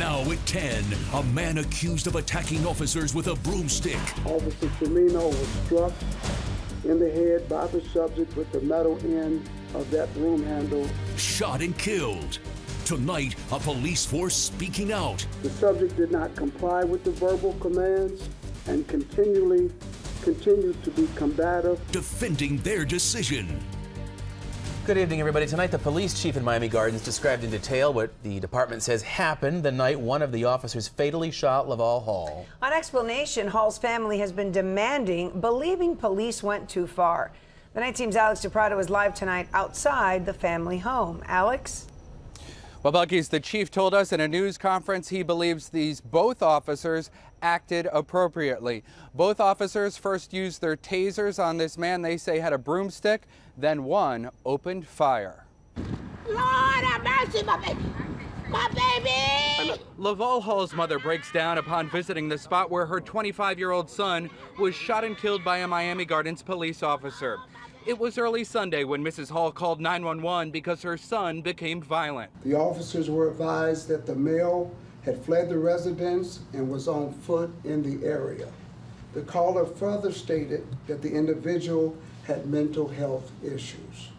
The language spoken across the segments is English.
Now at 10, a man accused of attacking officers with a broomstick. Officer Firmino was struck in the head by the subject with the metal end of that broom handle. Shot and killed. Tonight, a police force speaking out. The subject did not comply with the verbal commands and continued to be combative. Defending their decision. Good evening, everybody. Tonight, the police chief in Miami Gardens described in detail what the department says happened the night one of the officers fatally shot Laval Hall. On explanation, Hall's family has been demanding, believing police went too far. The night team's Alex DePrado is live tonight outside the family home. Alex? Well, Bucky's, the chief told us in a news conference he believes both officers acted appropriately. Both officers first used their tasers on this man they say had a broomstick, then one opened fire. Lord have mercy, my baby! My baby! Laval Hall's mother breaks down upon visiting the spot where her 25-year-old son was shot and killed by a Miami Gardens police officer. It was early Sunday when Mrs. Hall called 911 because her son became violent. The officers were advised that the male had fled the residence and was on foot in the area. The caller further stated that the individual had mental health issues.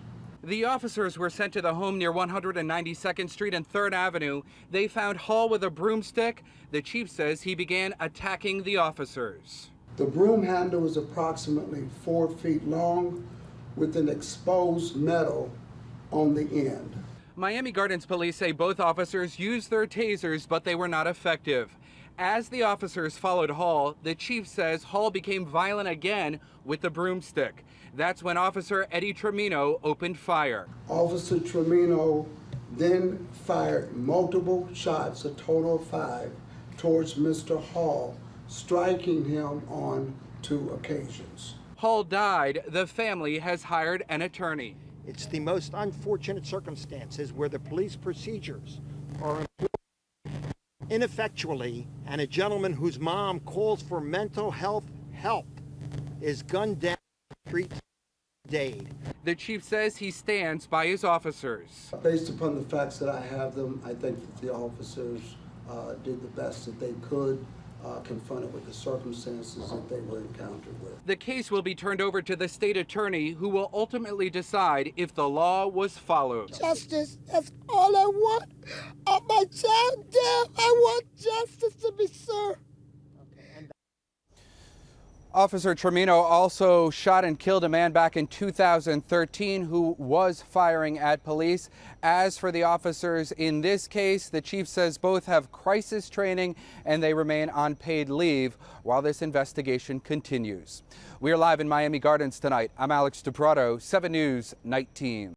The officers were sent to the home near 192nd Street and 3rd Avenue. They found Hall with a broomstick. The chief says he began attacking the officers. The broom handle is approximately 4 feet long with an exposed metal on the end. Miami Gardens police say both officers used their tasers, but they were not effective. As the officers followed Hall, the chief says Hall became violent again with the broomstick. That's when Officer Eddie Tremino opened fire. Officer Tremino then fired multiple shots, a total of 5, towards Mr. Hall, striking him on 2 occasions. Hall died. The family has hired an attorney. It's the most unfortunate circumstances where the police procedures are employed ineffectually, and a gentleman whose mom calls for mental health help is gunned down on the street today. The chief says he stands by his officers. Based upon the facts that I have them, I think that the officers did the best that they could, confronted with the circumstances that they were encountered with. The case will be turned over to the state attorney, who will ultimately decide if the law was followed. Justice, that's all I want. On my child death, I want justice to be served. Officer Tremino also shot and killed a man back in 2013 who was firing at police. As for the officers in this case, the chief says both have crisis training and they remain on paid leave while this investigation continues. We are live in Miami Gardens tonight. I'm Alex DePrado, 7 News Night Team.